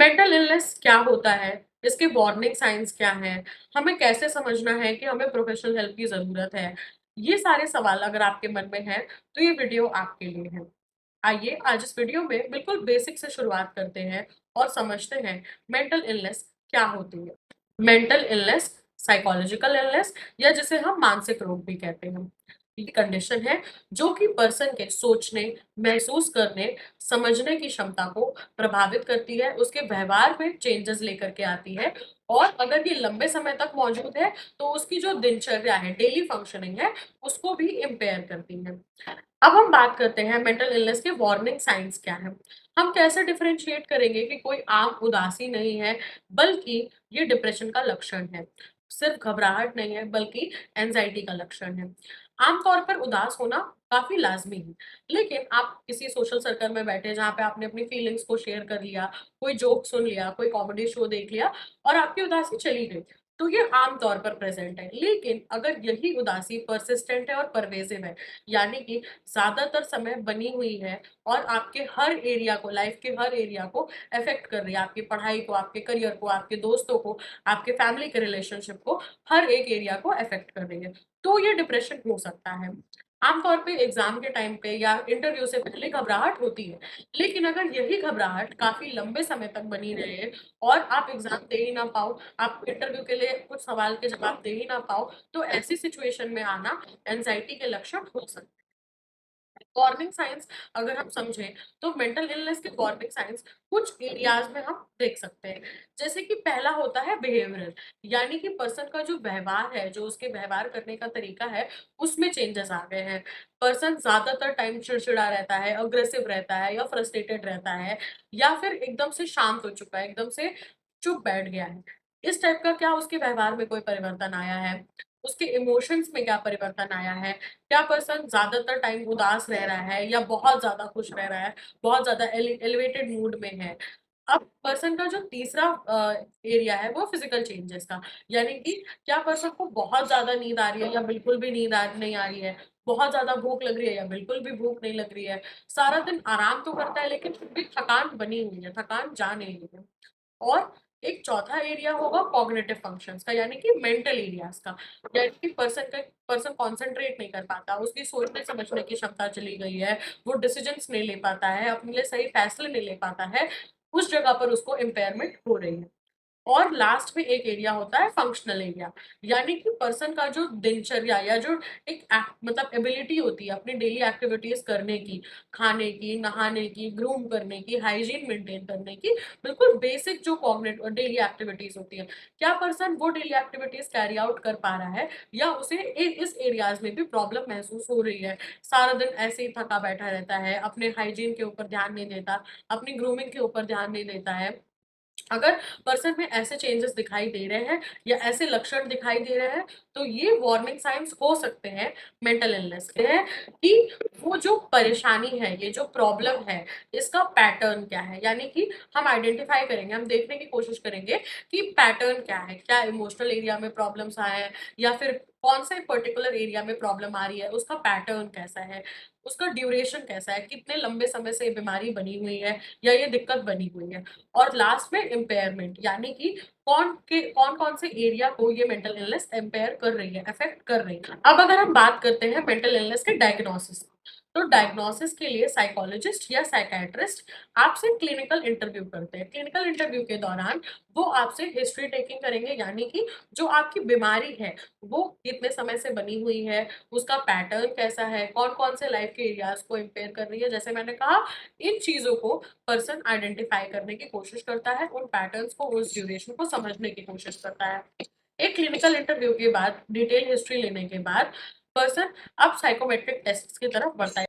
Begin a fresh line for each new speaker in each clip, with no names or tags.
Mental illness क्या होता है? इसके वार्निंग साइन्स क्या हैं? हमें कैसे समझना है कि हमें प्रोफेशनल हेल्प की ज़रूरत है? ये सारे सवाल अगर आपके मन में हैं, तो ये वीडियो आपके लिए है। आइए आज इस वीडियो में बिल्कुल बेसिक से शुरुआत करते हैं और समझते हैं मेंटल इलनेस क्या होती है। मेंटल इलनेस, साइकोलॉजिकल इलनेस या जिसे हम मानसिक रोग भी कहते हैं। ये कंडीशन है जो कि पर्सन के सोचने, महसूस करने, समझने की क्षमता को प्रभावित करती है, उसके व्यवहार में चेंजेस लेकर के आती है और अगर ये लंबे समय तक मौजूद है, तो उसकी जो दिनचर्या है, डेली फंक्शनिंग है, उसको भी इम्पेयर करती है। अब हम बात करते हैं मेंटल इलनेस के वार्निंग साइंस क्या हैं। हम कैसे डिफरेंशिएट करेंगे कि कोई आम उदासी नहीं है, बल्कि ये डिप्रेशन का लक्षण है। सिर्फ घबराहट नहीं है, बल्कि एंजाइटी का लक्षण है। आमतौर पर उदास होना काफ़ी लाज़मी है, लेकिन आप किसी सोशल सर्कल में बैठे जहाँ पे आपने अपनी फीलिंग्स को शेयर कर लिया, कोई जोक सुन लिया, कोई कॉमेडी शो देख लिया और आपकी उदासी चली गई, तो ये आम तौर पर प्रेज़ेंट है। लेकिन अगर यही उदासी पर्सिस्टेंट है और परवेज़िव है, यानी कि ज़्यादातर समय बनी हुई है और आपके हर एरिया को, लाइफ़ के हर एरिया को अफ़ेक्ट कर रही है, आपकी पढ़ाई को, आपके करियर को, आपके दोस्तों को, आपके फैमिली के रिलेशनशिप को, हर एक एरिया को अफ़ेक्ट कर रही है, तो ये डिप्रेशन हो सकता है। आमतौर पे एग्ज़ाम के टाइम पे या इंटरव्यू से पहले घबराहट होती है, लेकिन अगर यही घबराहट काफ़ी लंबे समय तक बनी रहे और आप एग्ज़ाम दे ही ना पाओ, आप इंटरव्यू के लिए कुछ सवाल के जवाब दे ही ना पाओ, तो ऐसी सिचुएशन में आना एंग्ज़ायटी के लक्षण हो सकते हैं। वार्निंग साइंस अगर हम समझें तो मेंटल इलनेस के वार्निंग साइंस कुछ एरियाज में हम देख सकते हैं। जैसे कि पहला होता है बिहेवियरल, यानी कि पर्सन का जो व्यवहार है, जो उसके व्यवहार करने का तरीका है, उसमें चेंजेस आ गए हैं। पर्सन ज्यादातर टाइम चिड़चिड़ा रहता है, अग्रेसिव रहता है या फ्रस्ट्रेटेड रहता है या फिर एकदम से शांत हो चुका है, एकदम से चुप बैठ गया है। इस टाइप का क्या उसके व्यवहार में कोई परिवर्तन आया है, उसके इमोशंस में क्या परिवर्तन आया है, क्या पर्सन ज़्यादातर टाइम उदास रह रहा है या बहुत ज़्यादा खुश रह रहा है, बहुत ज़्यादा एलिवेटेड मूड में है। अब पर्सन का जो तीसरा एरिया है वो फिज़िकल चेंजेस का, यानी कि क्या पर्सन को बहुत ज़्यादा नींद आ रही है या बिल्कुल भी नींद नहीं आ रही है, बहुत ज़्यादा भूख लग रही है या बिल्कुल भी भूख नहीं लग रही है, सारा दिन आराम तो करता है लेकिन फिर भी थकान बनी हुई है, थकान जा नहीं रही है। और एक चौथा एरिया होगा कॉग्निटिव फंक्शंस का, यानी कि मेंटल एरियाज का, यानी कि पर्सन कंसंट्रेट नहीं कर पाता, उसकी सोचने समझने की क्षमता चली गई है, वो डिसीजंस नहीं ले पाता है, अपने लिए सही फैसले नहीं ले पाता है, उस जगह पर उसको इम्पेयरमेंट हो रही है। और लास्ट में एक एरिया होता है फंक्शनल एरिया, यानी कि पर्सन का जो दिनचर्या या जो मतलब एबिलिटी होती है अपनी डेली एक्टिविटीज करने की, खाने की, नहाने की, ग्रूम करने की, हाइजीन मेंटेन करने की, बिल्कुल बेसिक जो कॉग्निट डेली एक्टिविटीज होती है, क्या पर्सन वो डेली एक्टिविटीज कैरी आउट कर पा रहा है या उसे इस एरियाज में भी प्रॉब्लम महसूस हो रही है, सारा दिन ऐसे ही थका बैठा रहता है, अपने हाइजीन के ऊपर ध्यान नहीं देता, अपनी ग्रूमिंग के ऊपर ध्यान नहीं देता है। अगर पर्सन में ऐसे चेंजेस दिखाई दे रहे हैं या ऐसे लक्षण दिखाई दे रहे हैं, तो ये वार्निंग साइंस हो सकते हैं मेंटल इलनेस के हैं कि वो जो परेशानी है, ये जो प्रॉब्लम है, इसका पैटर्न क्या है? यानी कि हम आइडेंटिफाई करेंगे, हम देखने की कोशिश करेंगे कि पैटर्न क्या है? क्या इमोशनल एरिया में प्रॉब्लम्स आए हैं या फिर कौन से पर्टिकुलर एरिया में प्रॉब्लम आ रही है, उसका पैटर्न कैसा है? उसका ड्यूरेशन कैसा है? कितने लंबे समय से ये बीमारी बनी हुई है या ये दिक्कत बनी हुई है? और लास्ट में इम्पेयरमेंट, यानी कि कौन-कौन से एरिया को ये मेंटल इलनेस इम्पेयर कर रही है, अफेक्ट कर रही है। अब अगर हम बात करते हैं मेंटल इलनेस के डायग्नोसिस, तो डायग्नोसिस के लिए साइकोलॉजिस्ट या साइकियाट्रिस्ट आपसे क्लिनिकल इंटरव्यू करते हैं। क्लिनिकल इंटरव्यू के दौरान वो आपसे हिस्ट्री टेकिंग करेंगे, यानी कि जो आपकी बीमारी है, वो कितने समय से बनी हुई है, उसका पैटर्न कैसा है, कौन-कौन से लाइफ के एरियाज़ को इम्पेयर कर रही है। जैसे मैंने कहा, इन चीज़ों को पर्सन आइडेंटिफाई करने की कोशिश करता है, उन पैटर्न्स को, उस ड्यूरेशन को समझने की कोशिश करता है। एक क्लिनिकल इंटरव्यू के बाद, डिटेल हिस्ट्री लेने के बाद पर्सन अब साइकोमेट्रिक टेस्ट्स की तरफ बढ़ता है।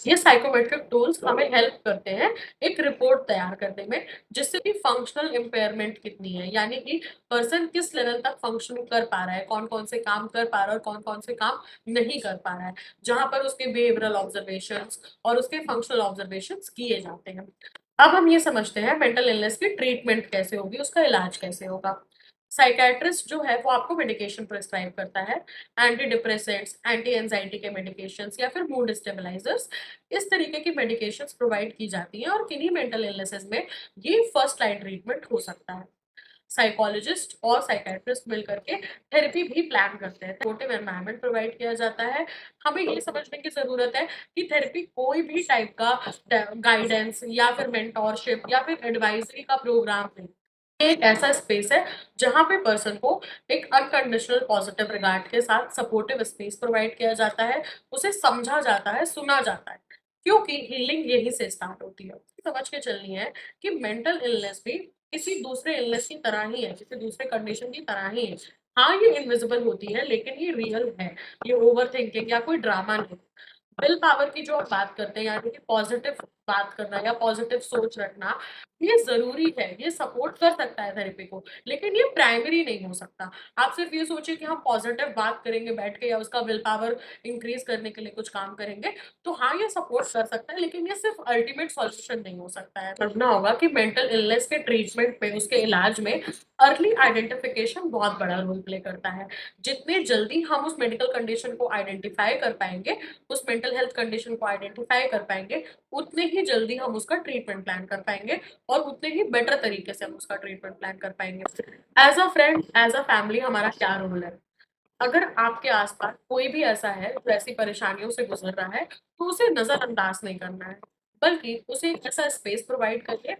ये साइकोमेट्रिक टूल्स हमें हेल्प करते हैं एक रिपोर्ट तैयार करने में, जिससे कि फंक्शनल इम्पेयरमेंट कितनी है, यानी कि पर्सन किस लेवल तक फंक्शन कर पा रहा है, कौन-कौन से काम कर पा रहा है और कौन-कौन से काम नहीं कर पा रहा है, जहाँ पर उसके बिहेवियरल ऑब्जर्वेशंस और उसके फंक्शनल ऑब्जर्वेशंस किए जाते हैं। अब हम ये समझते हैं मेंटल इलनेस की ट्रीटमेंट कैसे होगी, उसका इलाज कैसे होगा। साइकेट्रिस्ट जो है वो आपको मेडिकेशन प्रिस्क्राइब करता है, एंटी डिप्रेसेंट्स, एंटी एंजाइटी के मेडिकेशंस या फिर मूड स्टेबलाइजर्स, इस तरीके की मेडिकेशंस प्रोवाइड की जाती हैं और किन्हीं मेंटल इलनेसेस में ये फर्स्ट लाइन ट्रीटमेंट हो सकता है। साइकोलॉजिस्ट और साइकेट्रिस्ट मिलकर के थेरेपी भी प्लान करते हैं, सपोर्टिव एनवायरनमेंट प्रोवाइड किया जाता है। हमें ये समझने की ज़रूरत है कि थेरेपी कोई भी टाइप का गाइडेंस या फिर मेंटोरशिप या फिर एडवाइजरी का प्रोग्राम नहीं। ये एक ऐसा स्पेस है जहाँ पे पर्सन को एक अनकंडीशनल पॉजिटिव रिगार्ड के साथ सपोर्टिव स्पेस प्रोवाइड किया जाता है, उसे समझा जाता है, सुना जाता है, क्योंकि हीलिंग यहीं से स्टार्ट होती है। समझ के चलनी है कि मेंटल इलनेस भी किसी दूसरे इलनेस की तरह ही है, किसी दूसरे कंडीशन की तरह ही है। हाँ, ये इनविजिबल होती है लेकिन ये रियल है, ये ओवरथिंकिंग या कोई ड्रामा नहीं। विल पावर की जो आप बात करते हैं यानी कि पॉजिटिव बात करना या पॉजिटिव सोच रखना, ये ज़रूरी है, ये सपोर्ट कर सकता है थेरेपी को, लेकिन ये प्राइमरी नहीं हो सकता। आप सिर्फ़ ये सोचिए कि हम पॉजिटिव बात करेंगे बैठ के या उसका विल पावर इंक्रीज़ करने के लिए कुछ काम करेंगे, तो हाँ, ये सपोर्ट कर सकता है, लेकिन ये सिर्फ़ अल्टीमेट सॉल्यूशन नहीं हो सकता है। समझना होगा कि मेंटल इलनेस के ट्रीटमेंट में, उसके इलाज में अर्ली आइडेंटिफिकेशन बहुत बड़ा रोल प्ले करता है। जितने जल्दी हम उस मेडिकल कंडीशन को आइडेंटिफ़ाई कर पाएँगे, उस मेंटल हेल्थ कंडीशन को आइडेंटिफ़ाई कर पाएँगे, उतने ही जल्दी हम उसका ट्रीटमेंट प्लान कर पाएँगे और उतने ही बेटर तरीके से हम उसका ट्रीटमेंट प्लान कर पाएँगे। As a friend, as a family हमारा क्या रोल है? अगर आपके आस-पास कोई भी ऐसा है जो ऐसी परेशानियों से गुज़र रहा है, तो उसे नज़रअंदाज नहीं करना है, बल्कि उसे एक ऐसा स्पेस प्रोवाइड करिए।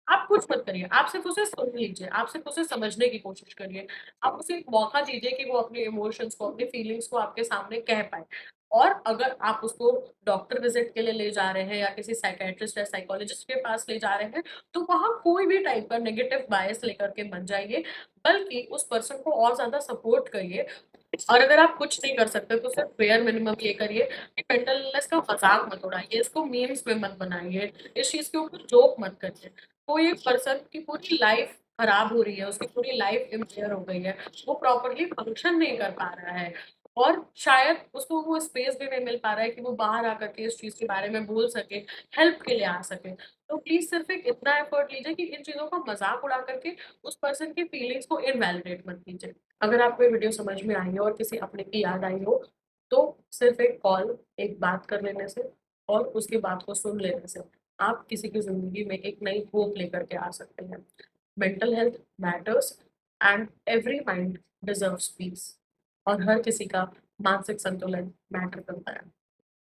आप कुछ मत करिए, आप सिर्फ़ उसे सुन लीजिए, आप सिर्फ़ उसे समझने की कोशिश करिए। आप उसे एक मौका दीजिए कि वो अपने इमोशंस को, अपनी फीलिंग्स को आपके सामने कह पाए। और अगर आप उसको डॉक्टर विज़िट के लिए ले जा रहे हैं या किसी साइकियाट्रिस्ट या साइकोलॉजिस्ट के पास ले जा रहे हैं, तो वहाँ कोई भी टाइप का नेगेटिव बायस लेकर के मत जाइए, बल्कि उस पर्सन को और ज़्यादा सपोर्ट करिए। और अगर आप कुछ नहीं कर सकते तो सिर्फ बेयर मिनिमम ये करिए कि मेंटल इलनेस का मज़ाक मत उड़ाइए, इसको मीम्स में मत बनाइए, इस चीज़ के ऊपर जोक मत करिए। कोई एक पर्सन की पूरी लाइफ खराब हो रही है, उसकी पूरी लाइफ इम्पेयर हो गई है, वो प्रॉपर्ली फंक्शन नहीं कर पा रहा है और शायद उसको वो स्पेस भी नहीं मिल पा रहा है कि वो बाहर आकर के इस चीज़ के बारे में बोल सके, हेल्प के लिए आ सके। तो प्लीज़ सिर्फ एक इतना एफर्ट लीजिए कि इन चीज़ों का मज़ाक उड़ा कर के उस पर्सन की फीलिंग्स को इनवैलिडेट मत कीजिए। अगर आपको ये वीडियो समझ में आई हो और किसी अपने की याद आई हो, तो सिर्फ़ एक कॉल, एक बात कर लेने से और उसकी बात को सुन लेने से, आप किसी की ज़िंदगी में एक नई होप लेकर के आ सकते हैं। Mental health matters and every mind deserves peace और हर किसी का मानसिक संतुलन मैटर करता है।